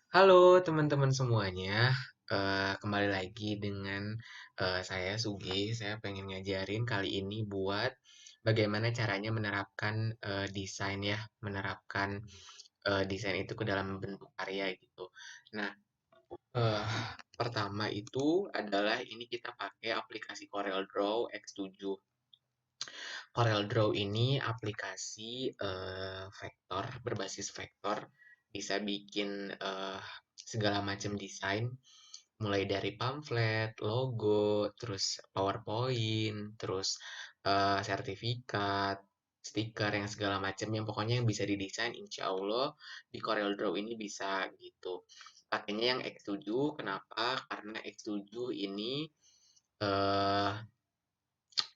Halo teman-teman semuanya, kembali lagi dengan saya Sugi. Saya pengen ngajarin kali ini buat bagaimana caranya menerapkan desain ya, menerapkan desain itu ke dalam bentuk karya gitu. Nah, eh, pertama itu adalah ini kita pakai aplikasi CorelDRAW X7. CorelDRAW ini aplikasi vektor berbasis vektor, bisa bikin segala macam desain, mulai dari pamflet, logo, terus PowerPoint, terus sertifikat, stiker yang segala macam yang pokoknya yang bisa didesain, insya Allah di CorelDRAW ini bisa gitu. Pakainya yang X7, kenapa? Karena X7 ini eh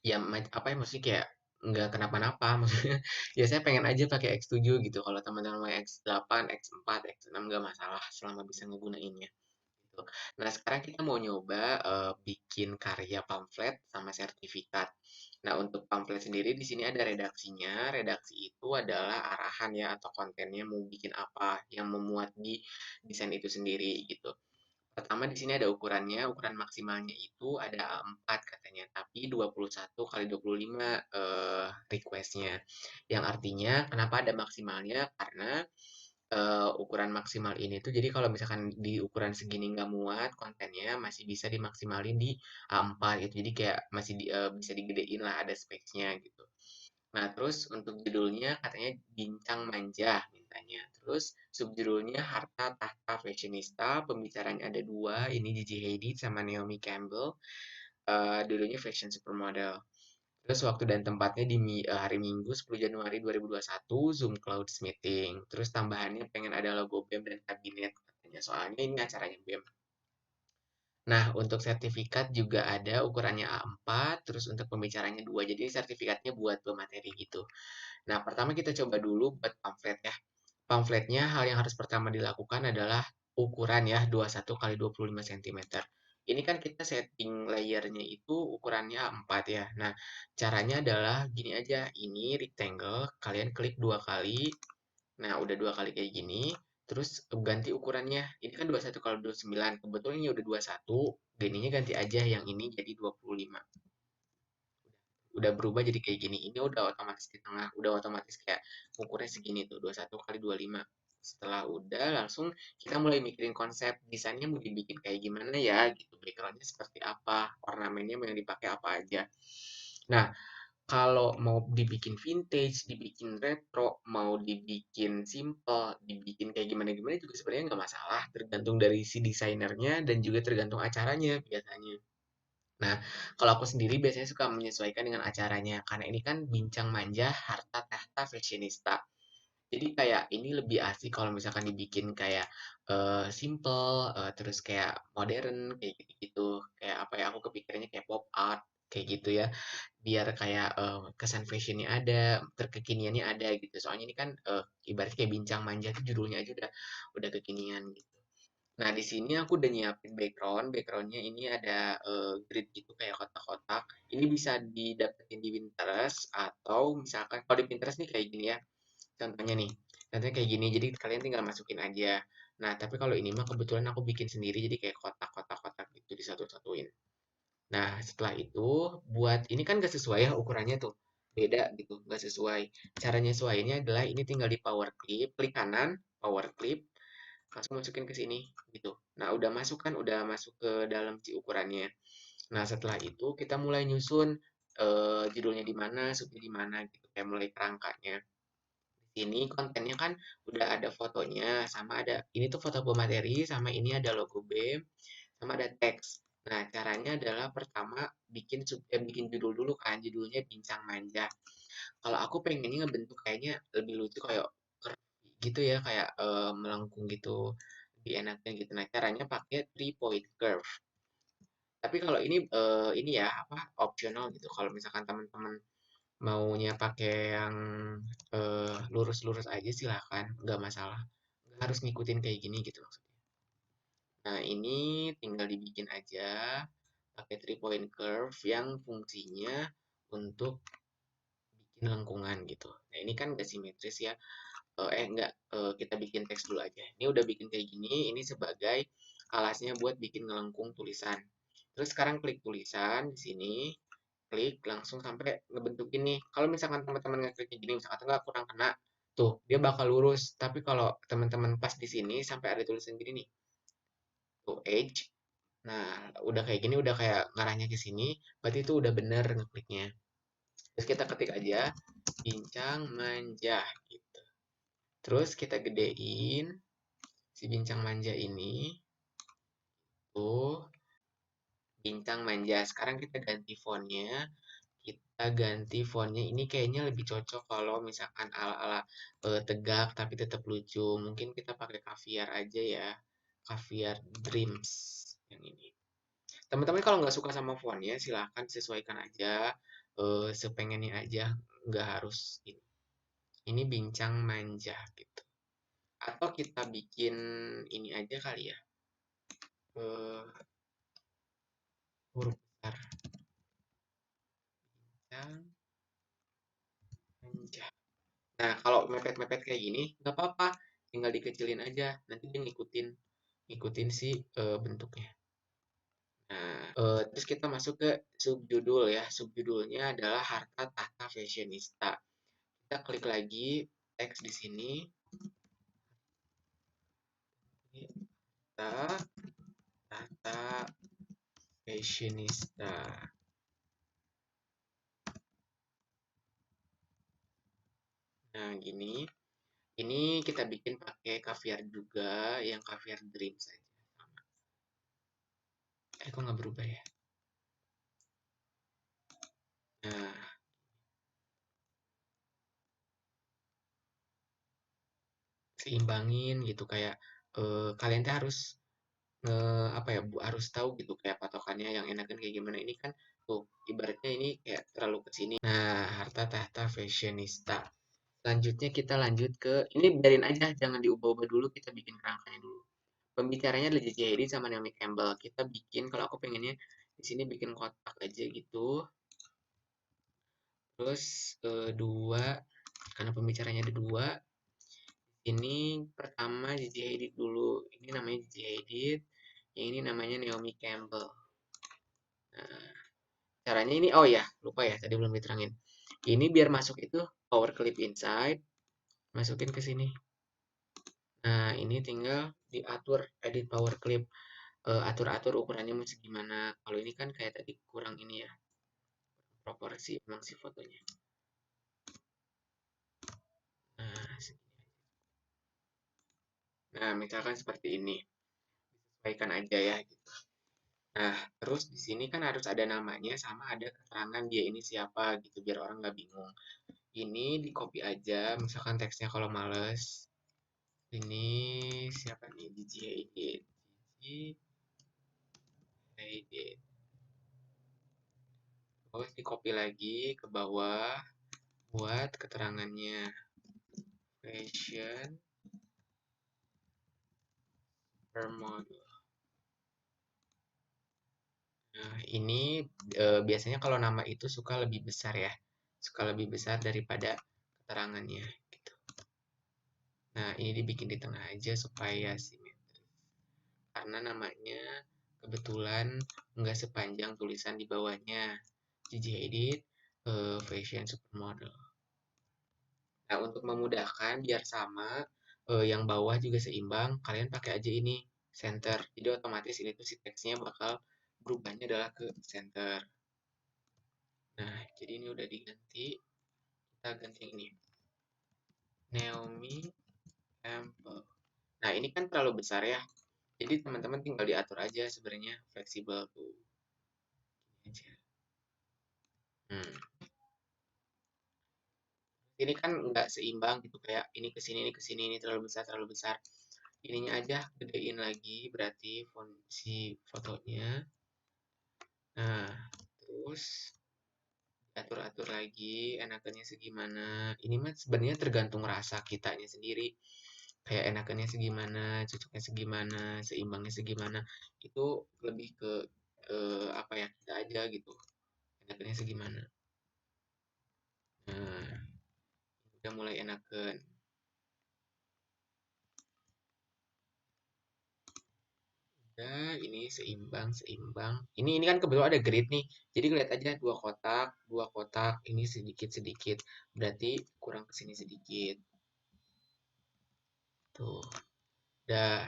ya apa ya maksudnya kayak nggak kenapa-napa maksudnya ya saya pengen aja pakai X7 gitu kalau teman-teman mau X8, X4, X6 nggak masalah selama bisa ngegunainnya gitu. Nah sekarang kita mau nyoba bikin karya pamflet sama sertifikat. Nah untuk pamflet sendiri di sini ada redaksinya. Redaksi itu adalah arahan ya atau kontennya mau bikin apa yang memuat di desain itu sendiri gitu. Pertama di sini ada ukurannya, ukuran maksimalnya itu ada A4 katanya, tapi 21 kali 25 request-nya. Yang artinya kenapa ada maksimalnya? Karena ukuran maksimal ini tuh jadi kalau misalkan di ukuran segini nggak muat kontennya masih bisa dimaksimalin di A4 gitu. Jadi kayak masih bisa digedein lah ada specs-nya gitu. Nah, terus untuk judulnya katanya Bincang Manja mintanya. Terus subjudulnya Harta Tahta Fashionista, pembicaranya ada dua, ini Gigi Hadid sama Naomi Campbell. Dulunya Fashion Supermodel. Terus waktu dan tempatnya di hari Minggu 10 Januari 2021, Zoom Clouds Meeting. Terus tambahannya pengen ada logo BEM dan kabinet katanya. Soalnya ini acaranya BEM. Nah, untuk sertifikat juga ada ukurannya A4, terus untuk pembicaranya 2. Jadi sertifikatnya buat pemateri gitu. Nah, pertama kita coba dulu buat pamflet ya. Pamfletnya hal yang harus pertama dilakukan adalah ukuran ya 21 kali 25 cm. Ini kan kita setting layernya itu ukurannya 4 ya. Nah, caranya adalah gini aja. Ini rectangle, kalian klik dua kali. Nah, udah dua kali kayak gini. Terus ganti ukurannya. Ini kan 21 kali 29. Kebetulan ini udah 21. Ininya ganti aja yang ini jadi 25. Udah berubah jadi kayak gini. Ini udah otomatis di tengah, udah otomatis kayak ukurnya segini tuh, 21 kali 25. Setelah udah langsung kita mulai mikirin konsep desainnya mau dibikin kayak gimana ya gitu. Backgroundnya seperti apa, ornamennya mau yang dipakai apa aja. Nah, kalau mau dibikin vintage, dibikin retro, mau dibikin simple, dibikin kayak gimana-gimana juga sebenarnya nggak masalah. Tergantung dari si desainernya dan juga tergantung acaranya biasanya. Nah, kalau aku sendiri biasanya suka menyesuaikan dengan acaranya, karena ini kan bincang manja, harta tahta fashionista. Jadi kayak ini lebih asik kalau misalkan dibikin kayak simple, terus kayak modern, kayak gitu-gitu. Kayak apa ya, aku kepikirannya kayak pop art, kayak gitu ya. Biar kayak kesan fashionnya ada, terkekiniannya ada gitu. Soalnya ini kan ibaratnya kayak bincang manja tuh judulnya aja udah kekinian gitu. Nah, di sini aku udah nyiapin background. Backgroundnya ini ada grid gitu kayak kotak-kotak. Ini bisa didapetin di Pinterest atau misalkan kalau di Pinterest nih kayak gini ya. Contohnya nih. Contohnya kayak gini. Jadi kalian tinggal masukin aja. Nah, tapi kalau ini mah kebetulan aku bikin sendiri jadi kayak kotak-kotak-kotak gitu disatu-satuin. Nah, setelah itu buat ini kan gak sesuai ya ukurannya tuh. Beda gitu, gak sesuai. Cara nyesuaiinnya adalah ini tinggal di power clip, klik kanan, power clip, langsung masukin ke sini gitu. Nah, udah masuk kan, udah masuk ke dalam si ukurannya. Nah, setelah itu kita mulai nyusun judulnya di mana, subnya di mana gitu, kayak mulai kerangkanya. Ini kontennya kan udah ada fotonya, sama ada ini tuh foto pemateri, sama ini ada logo BEM, sama ada teks. Nah, caranya adalah pertama bikin judul dulu kan, judulnya Bincang Manja. Kalau aku pengennya ngebentuk kayaknya lebih lucu kayak gitu ya, kayak melengkung gitu, lebih enaknya gitu. Nah, caranya pakai 3 point curve. Tapi kalau ini ya apa optional gitu. Kalau misalkan teman-teman maunya pakai yang lurus-lurus aja silahkan, nggak masalah. Nggak harus ngikutin kayak gini gitu maksudnya. Nah, ini tinggal dibikin aja pakai 3 point curve yang fungsinya untuk lengkungan gitu. Nah, ini kan nggak simetris ya. Enggak, kita bikin teks dulu aja. Ini udah bikin kayak gini, ini sebagai alasnya buat bikin ngelengkung tulisan. Terus sekarang klik tulisan di sini, klik langsung sampai ngebentuk ini. Kalau misalkan teman-teman ngekliknya gini, misalkan nggak kurang kena, tuh dia bakal lurus. Tapi kalau teman-teman pas di sini sampai ada tulisan gini nih, tuh age. Nah, udah kayak gini, udah kayak ngarahnya ke sini, berarti itu udah bener ngekliknya. Terus kita ketik aja, bincang manja gitu. Terus kita gedein si bincang manja ini tuh bincang manja. Sekarang kita ganti fontnya. Kita ganti fontnya. Ini kayaknya lebih cocok kalau misalkan ala-ala tegak tapi tetap lucu. Mungkin kita pakai Caviar aja ya. Caviar Dreams yang ini. Teman-teman kalau nggak suka sama fontnya silahkan sesuaikan aja sepengennya aja. Nggak harus ini. Ini bincang manja gitu. Atau kita bikin ini aja kali ya. Huruf besar. Bincang manja. Nah, kalau mepet-mepet kayak gini, nggak apa-apa. Tinggal dikecilin aja. Nanti dia ngikutin si bentuknya. Nah, terus kita masuk ke subjudul ya. Subjudulnya adalah Harta Tahta Fashionista. Kita klik lagi teks di sini. Harta Tahta Fashionista. Nah, gini. Ini kita bikin pakai Caviar juga, yang Caviar Dreams aja. Kok nggak berubah ya? Nah, seimbangin gitu kayak kalian tuh harus apa ya harus tahu gitu kayak patokannya yang enakan kayak gimana ini kan tuh ibaratnya ini kayak terlalu ke sini. Nah, Harta Tahta Fashionista. Selanjutnya kita lanjut ke ini biarin aja jangan diubah-ubah dulu kita bikin kerangkanya dulu. Pembicaranya adalah J.J. Eddy sama Naomi Campbell. Kita bikin kalau aku pengennya di sini bikin kotak aja gitu. Terus dua karena pembicaranya ada dua. Ini pertama J.J. Edit dulu. Ini namanya J.J. Edit. Yang ini namanya Naomi Campbell. Nah, caranya ini, oh ya, lupa ya, tadi belum diterangin. Ini biar masuk itu power clip inside, masukin ke sini. Nah, ini tinggal diatur edit power clip, atur-atur ukurannya mau segimana. Kalau ini kan kayak tadi kurang ini ya, proporsi memang si fotonya. Nah, nah misalkan seperti ini, sesuaikan aja ya. Gitu. Nah, terus di sini kan harus ada namanya sama ada keterangan dia ini siapa gitu biar orang nggak bingung. Ini di copy aja, misalkan teksnya kalau males. Ini siapa nih? Gigi Hadid. Gigi Hadid. Terus di copy lagi ke bawah buat keterangannya. Fashion supermodel. Nah, ini biasanya kalau nama itu suka lebih besar ya. Suka lebih besar daripada keterangannya gitu. Nah, ini dibikin di tengah aja supaya simetris. Karena namanya kebetulan nggak sepanjang tulisan di bawahnya. Gigi Hadid Fashion Supermodel. Nah, untuk memudahkan biar sama, yang bawah juga seimbang, kalian pakai aja ini center. Jadi otomatis ini tuh si teksnya bakal berubahnya adalah ke center. Nah, jadi ini udah diganti. Kita ganti yang ini. Naomi Campbell. Nah, ini kan terlalu besar ya. Jadi teman-teman tinggal diatur aja sebenarnya fleksibel tuh. Gini aja. Ini kan nggak seimbang gitu kayak ini ke sini ini terlalu besar. Ininya aja gedein lagi berarti font si fotonya. Nah, terus atur-atur lagi enakannya segimana. Ini mah sebenarnya tergantung rasa kitanya sendiri. Kayak enakannya segimana, cocoknya segimana, seimbangnya segimana. Itu lebih ke apa ya kita aja gitu. Enakannya segimana. Nah, udah mulai enakan. Nah, ini seimbang, seimbang. Ini kan kebetulan ada grid nih. Jadi lihat aja dua kotak, ini sedikit-sedikit. Berarti kurang ke sini sedikit. Tuh, dah.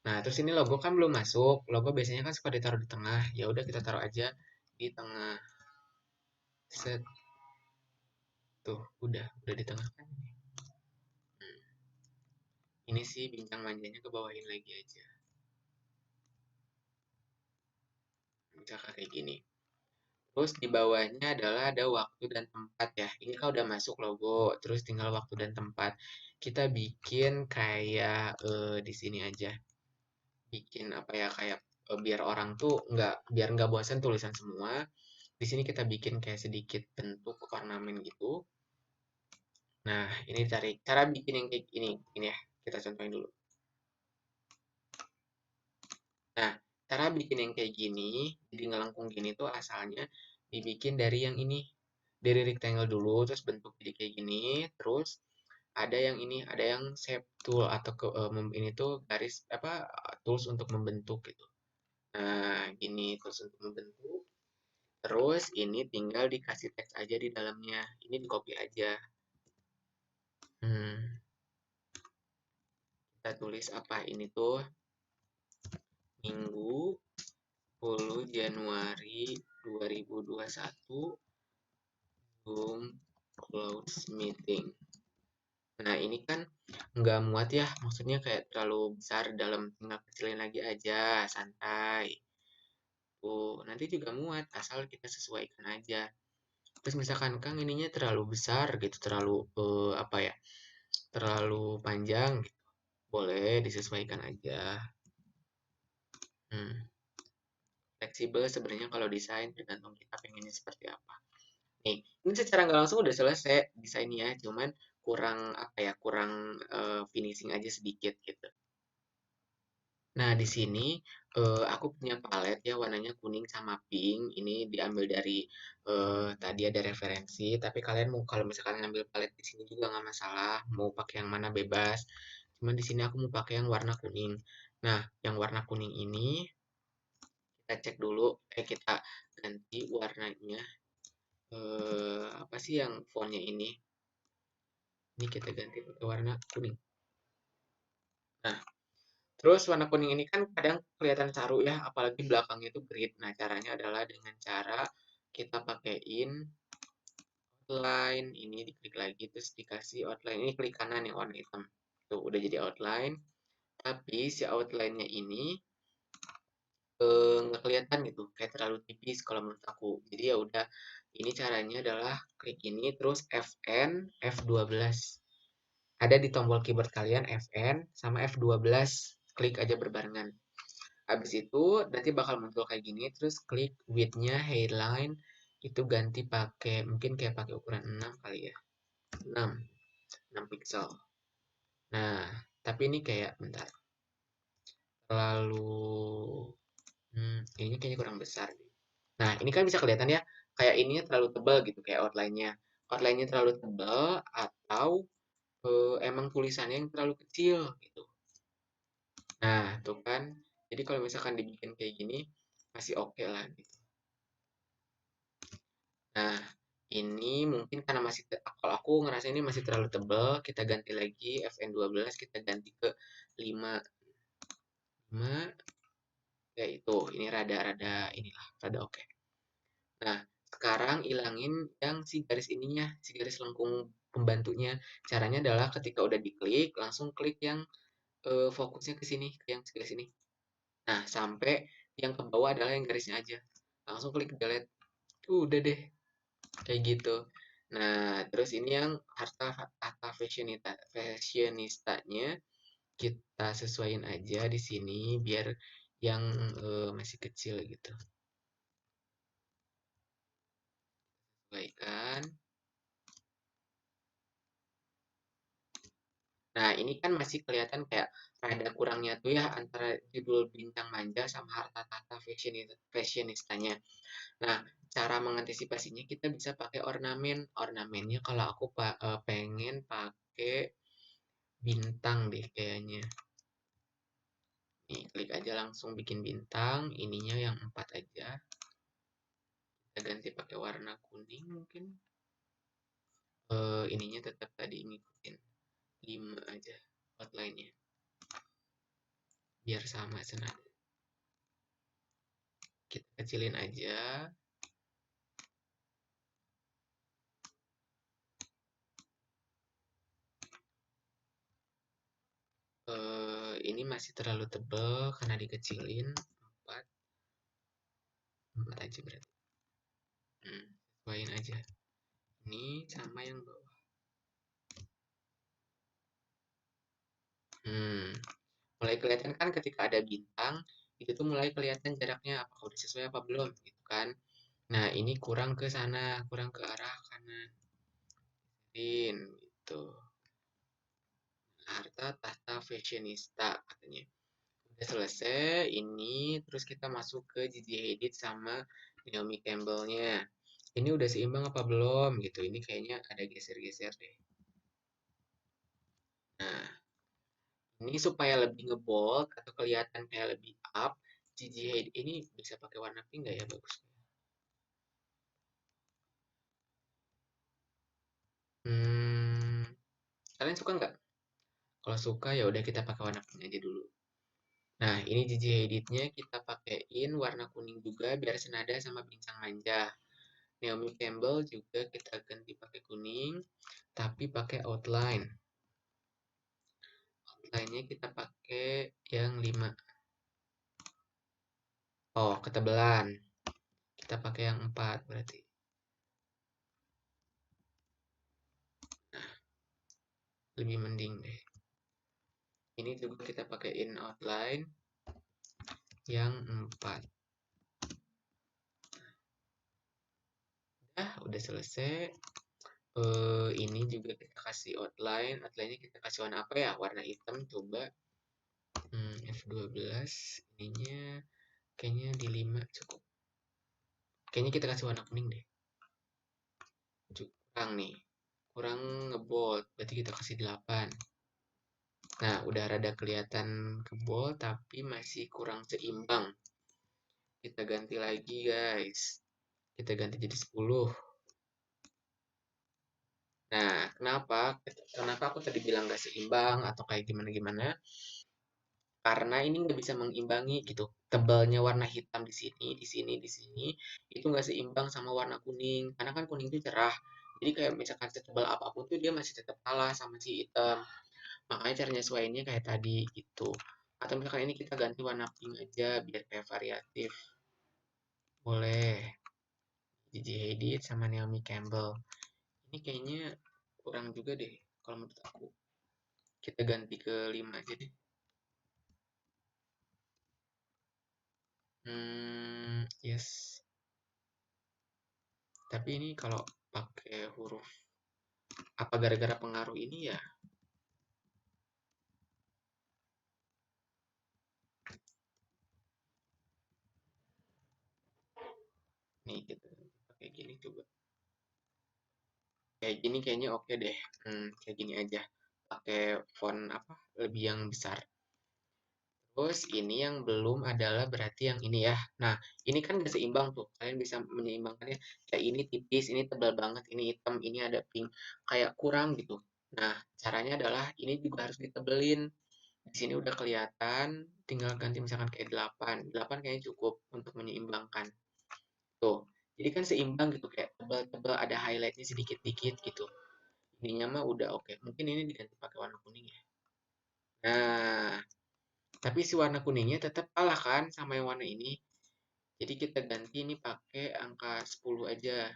Nah, terus ini logo kan belum masuk. Logo biasanya kan suka ditaruh di tengah. Ya udah kita taruh aja di tengah. Set. Tuh, udah di tengah kan. Hmm. Ini sih bincang manjanya ke bawahin lagi aja. Misalkan kayak gini. Terus di bawahnya adalah ada waktu dan tempat ya. Ini kan udah masuk logo, terus tinggal waktu dan tempat. Kita bikin kayak di sini aja. Bikin apa ya kayak biar orang tuh biar nggak bosan tulisan semua. Di sini kita bikin kayak sedikit bentuk ornamen gitu. Nah, ini cari cara bikin yang kayak ini ya. Kita contohin dulu. Nah, cara bikin yang kayak gini, jadi ngelengkung gini tuh asalnya dibikin dari yang ini, dari rectangle dulu, terus bentuk jadi kayak gini, terus ada yang ini, ada yang shape tool atau ini tuh garis apa tools untuk membentuk gitu. Nah, ini tools untuk membentuk. Terus ini tinggal dikasih teks aja di dalamnya. Ini di copy aja. Kita tulis apa ini tuh Minggu 10 Januari 2021 Zoom close meeting. Nah, ini kan nggak muat ya, maksudnya kayak terlalu besar dalam, tinggal kecilin lagi aja, santai. Tuh, nanti juga muat, asal kita sesuaikan aja. Terus misalkan Kang ininya terlalu besar gitu, terlalu apa ya, terlalu panjang gitu. Boleh disesuaikan aja. Hmm. Fleksibel sebenarnya kalau desain tergantung kita pengennya seperti apa. Nih, ini secara nggak langsung udah selesai desainnya, cuman kurang apa ya, kurang finishing aja sedikit gitu. Nah, di sini aku punya palet ya warnanya kuning sama pink. Ini diambil dari tadi ada referensi, tapi kalian mau kalau misalkan ngambil palet di sini juga nggak masalah. Mau pakai yang mana bebas. Cuman di sini aku mau pakai yang warna kuning. Nah, yang warna kuning ini kita cek dulu, kita ganti warnanya. Apa sih yang fontnya ini? Ini kita ganti pakai warna kuning. Nah, terus warna kuning ini kan kadang kelihatan caru ya, apalagi belakangnya itu grid. Nah, caranya adalah dengan cara kita pakein outline. Ini diklik lagi, terus dikasih outline. Ini klik kanan yang warna hitam. Tuh, udah jadi outline. Tapi si outline-nya ini nggak kelihatan gitu, kayak terlalu tipis kalau menurut aku. Jadi ya udah, ini caranya adalah klik ini, terus Fn F12. Ada di tombol keyboard kalian Fn sama F12. Klik aja berbarengan. Habis itu nanti bakal muncul kayak gini, terus klik width-nya headline itu ganti pakai mungkin kayak pakai ukuran 6 kali ya. 6, 6 pixel. Nah, tapi ini kayak bentar. Terlalu ini kayaknya kurang besar. Nah, ini kan bisa kelihatan ya, kayak ininya terlalu tebal gitu kayak outline-nya. Outline-nya terlalu tebal atau emang tulisannya yang terlalu kecil gitu. Nah, tuh kan. Jadi kalau misalkan dibikin kayak gini masih oke lah gitu. Nah, ini mungkin karena masih kalau aku ngerasa ini masih terlalu tebal, kita ganti lagi Fn12, kita ganti ke 5. 5 ya itu. Ini rada-rada inilah, rada oke. Nah, sekarang ilangin yang si garis ininya, si garis lengkung pembantunya. Caranya adalah ketika udah diklik, langsung klik yang fokusnya ke sini, ke yang garis ini. Nah, sampai yang ke bawah adalah yang garisnya aja. Langsung klik delete. Udah deh, kayak gitu. Nah, terus ini yang harta fashionistanya kita sesuaiin aja di sini biar yang masih kecil gitu. Sesuaikan. Nah, ini kan masih kelihatan kayak rada kurangnya tuh ya antara judul Bintang Manja sama Harta Tahta Fashionistanya. Nah, cara mengantisipasinya kita bisa pakai ornamen. Ornamennya kalau aku pengen pakai bintang deh kayaknya. Nih, klik aja langsung bikin bintang. Ininya yang 4 aja. Kita ganti pakai warna kuning mungkin. Ininya tetap tadi ngikutin 5 aja outline-nya. Biar sama senada. Kita kecilin aja. Ini masih terlalu tebal karena dikecilin 4 4 aja berarti. Sesuaiin aja. Ini sama yang bawah. Mulai kelihatan kan ketika ada bintang, itu tuh mulai kelihatan jaraknya apakah udah sesuai apa belum gitu kan. Nah, ini kurang ke sana, kurang ke arah kanan. Gitu. Harta tahta fashionista katanya. Udah selesai ini, terus kita masuk ke Gigi Hadid sama Naomi Campbell-nya. Ini udah seimbang apa belum gitu. Ini kayaknya ada geser-geser deh. Nah, ini supaya lebih ngebold atau kelihatan kayak lebih up, Gigi Hadid ini bisa pakai warna pink nggak ya, bagus? Hmm, kalian suka nggak? Kalau suka ya udah kita pakai warna pink aja dulu. Nah, ini Gigi Hadid-nya kita pakein warna kuning juga biar senada sama Bintang Manja. Naomi Campbell juga kita ganti pakai kuning, tapi pakai outline. Outline-nya kita pakai yang 5. Oh, ketebalan. Kita pakai yang 4 berarti. Nah, lebih mending deh. Ini juga kita pakaiin outline yang 4. Udah selesai. Ini juga kita kasih outline. Outline-nya kita kasih warna apa ya? Warna hitam coba. F12. Ininya kayaknya di 5 cukup. Kayaknya kita kasih warna kuning deh. Kurang nih. Kurang ngebold. Berarti kita kasih 8. Nah, udah rada kelihatan kebold tapi masih kurang seimbang. Kita ganti lagi, guys. Kita ganti jadi 10. Nah, kenapa aku tadi bilang gak seimbang atau kayak gimana-gimana? Karena ini nggak bisa mengimbangi gitu. Tebalnya warna hitam di sini, di sini, di sini, itu nggak seimbang sama warna kuning. Karena kan kuning itu cerah. Jadi kayak misalkan setebal apapun tuh dia masih tetap kalah sama si hitam. Makanya cara nyesuaiinnya kayak tadi gitu. Atau misalkan ini kita ganti warna pink aja biar kayak variatif. Boleh. Gigi Hadid sama Naomi Campbell. Ini kayaknya kurang juga deh kalau menurut aku. Kita ganti ke 5 aja deh. Yes. Tapi ini kalau pakai huruf apa gara-gara pengaruh ini ya? Nih gitu. Pakai gini coba. Kayak gini kayaknya oke deh. Kayak gini aja. Pakai font apa? Lebih yang besar. Terus ini yang belum adalah berarti yang ini ya. Nah, ini kan gak seimbang tuh. Kalian bisa menyeimbangkannya. Kayak ini tipis, ini tebal banget, ini hitam, ini ada pink. Kayak kurang gitu. Nah, caranya adalah ini juga harus ditebelin. Di sini udah kelihatan, tinggal ganti misalkan kayak 8. 8 kayaknya cukup untuk menyeimbangkan. Tuh. Jadi kan seimbang gitu kayak tebal-tebal ada highlightnya sedikit-dikit gitu. Ininya mah udah oke. Mungkin ini diganti pakai warna kuning ya. Nah, tapi si warna kuningnya tetap kalah kan sama yang warna ini. Jadi kita ganti ini pakai angka 10 aja.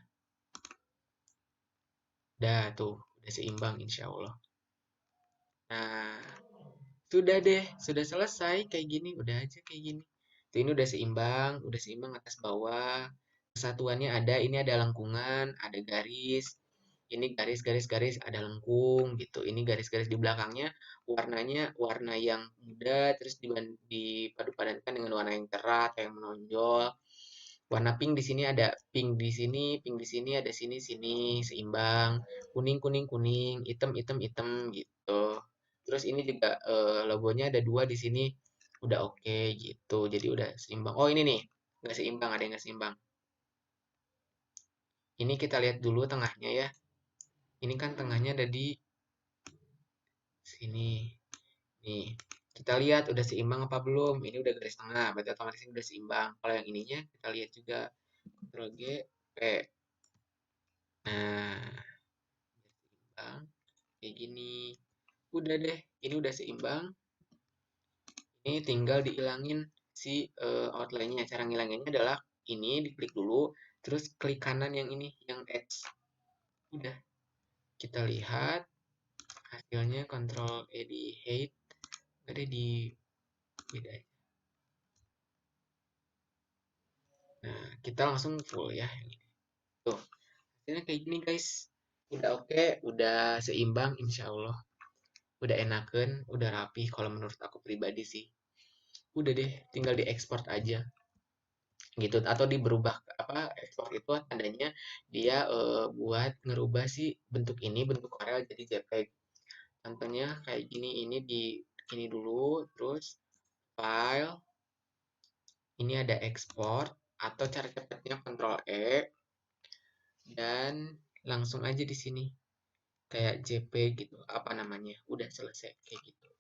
Dah tuh, udah seimbang insya Allah. Nah, sudah deh, sudah selesai kayak gini, udah aja kayak gini. Tuh, ini udah seimbang atas bawah. Kesatuannya ada, ini ada lengkungan, ada garis. Ini garis-garis-garis ada lengkung gitu. Ini garis-garis di belakangnya warnanya warna yang muda terus dipadu-padankan dengan warna yang cerah atau yang menonjol. Warna pink di sini ada pink di sini, pink di sini, ada sini sini seimbang. Kuning kuning kuning, hitam hitam hitam gitu. Terus ini juga logonya ada dua di sini. Udah oke gitu. Jadi udah seimbang. Oh ini nih, nggak seimbang, ada yang nggak seimbang. Ini kita lihat dulu tengahnya ya. Ini kan tengahnya ada di sini. Nih, kita lihat udah seimbang apa belum. Ini udah garis tengah, berarti otomatis ini udah seimbang. Kalau yang ininya kita lihat juga. Ctrl G, P. Nah, seimbang. Kayak gini. Udah deh, ini udah seimbang. Ini tinggal dihilangin si outline-nya. Cara ngilanginnya adalah ini diklik dulu, terus klik kanan yang ini, yang X. Udah, kita lihat hasilnya. Ctrl E di hide, ada di beda. Nah, kita langsung full ya. Tuh, hasilnya kayak gini guys. Udah oke, udah seimbang insya Allah. Udah enakan, udah rapi kalau menurut aku pribadi sih. Udah deh, tinggal diekspor aja gitu, atau berubah apa, ekspor itu tandanya dia buat ngerubah sih bentuk ini, bentuk Corel jadi JPEG. Contohnya kayak gini, ini di ini dulu, terus file, ini ada ekspor, atau cara cepatnya Ctrl E dan langsung aja di sini kayak JPEG gitu, apa namanya, udah selesai kayak gitu.